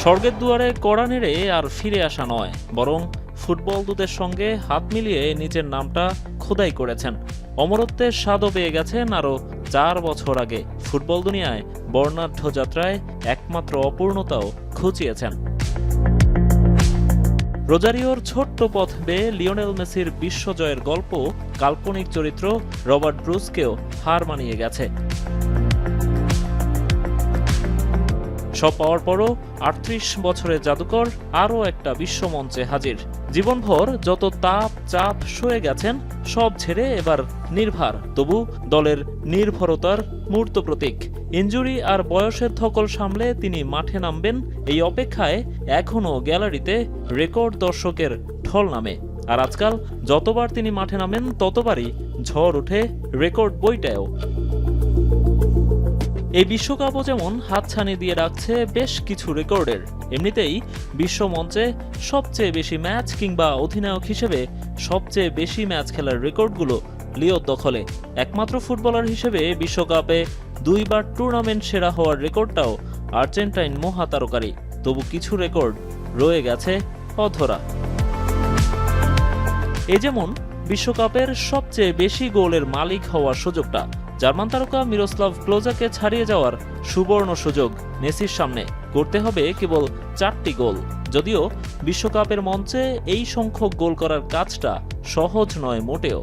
স্বর্গের দুয়ারে কড়া নেড়ে আর ফিরে আসা নয়, বরং ফুটবল দূতের সঙ্গে হাত মিলিয়ে নিজের নামটা খোদাই করেছেন। অমরত্বের স্বাদও পেয়ে গেছেন আরও 4 বছর আগে। ফুটবল দুনিয়ায় বর্ণাঢ্য যাত্রায় একমাত্র অপূর্ণতাও ঘুচিয়েছেন। রোজারিওর ছোট্ট পথ বেয়ে লিওনেল মেসির বিশ্বজয়ের গল্প কাল্পনিক চরিত্র রবার্ট ব্রুসকেও হার মানিয়ে গেছে। সব পাওয়ার পরও 38 বছরের জাদুকর আরও একটা বিশ্বমঞ্চে হাজির। জীবনভর যত তাপ চাপ সয়ে গেছেন সব ছেড়ে এবার নির্ভার, তবু দলের নির্ভরতার মূর্ত প্রতীক। ইনজুরি আর বয়সের ধকল সামলে তিনি মাঠে নামবেন, এই অপেক্ষায় এখনও গ্যালারিতে রেকর্ড দর্শকের ঢল নামে। আর আজকাল যতবার তিনি মাঠে নামেন ততবারই ঝড় ওঠে রেকর্ড বইটায়ও। এই বিশ্বকাপও যেমন হাতছানি দিয়ে রাখছে বেশ কিছু রেকর্ডের। এমনিতেই বিশ্বমঞ্চে সবচেয়ে বেশি ম্যাচ কিংবা অধিনায়ক হিসেবে সবচেয়ে বেশি ম্যাচ খেলার রেকর্ডগুলো লিওর দখলে। একমাত্র ফুটবলার হিসেবে বিশ্বকাপে 2 বার টুর্নামেন্ট সেরা হওয়ার রেকর্ডটাও আর্জেন্টাইন মহাতারকারই। তবু কিছু রেকর্ড রয়ে গেছে অধরা। এ যেমন বিশ্বকাপের সবচেয়ে বেশি গোলের মালিক হওয়ার সুযোগটা। জার্মান তারকা মিরোস্লাভ ক্লোজাকে ছাড়িয়ে যাওয়ার সুবর্ণ সুযোগ মেসির সামনে। করতে হবে কেবল 4টি গোল। যদিও বিশ্বকাপের মঞ্চে এই সংখ্যক গোল করার কাজটা সহজ নয় মোটেও।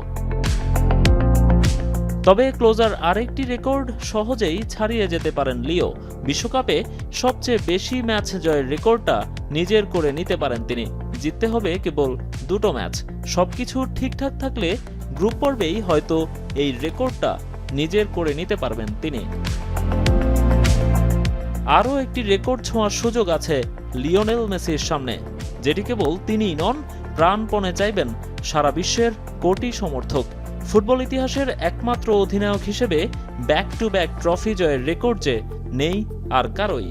তবে ক্লোজার আরেকটি রেকর্ড সহজেই ছাড়িয়ে যেতে পারেন লিও। বিশ্বকাপে সবচেয়ে বেশি ম্যাচ জয়ের রেকর্ডটা নিজের করে নিতে পারেন তিনি। জিততে হবে কেবল 2টো ম্যাচ। সবকিছু ঠিকঠাক থাকলে গ্রুপ পর্বেই হয়তো এই রেকর্ডটা নিজের করে নিতে পারবেন তিনি। আরও একটি রেকর্ড ছোঁয়ার সুযোগ আছে লিওনেল মেসির সামনে, যেটি কেবল তিনিই নন, প্রাণপণে চাইবেন সারা বিশ্বের কোটি সমর্থক। ফুটবল ইতিহাসের একমাত্র অধিনায়ক হিসেবে ব্যাক টু ব্যাক ট্রফি জয়ের রেকর্ড যে নেই আর কারোই।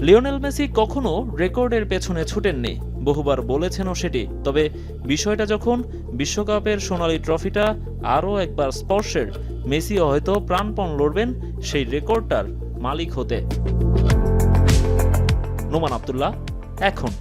লিওনেল মেসি কখনো রেকর্ডের পেছনে ছুটেননি, বহুবার বলেছেনও সেটি। তবে বিষয়টা যখন বিশ্বকাপের সোনালী ট্রফিটা আরও একবার স্পর্শের, মেসিও হয়তো প্রাণপণ লড়বেন সেই রেকর্ডটার মালিক হতে। নোমান আব্দুল্লাহ, এখন।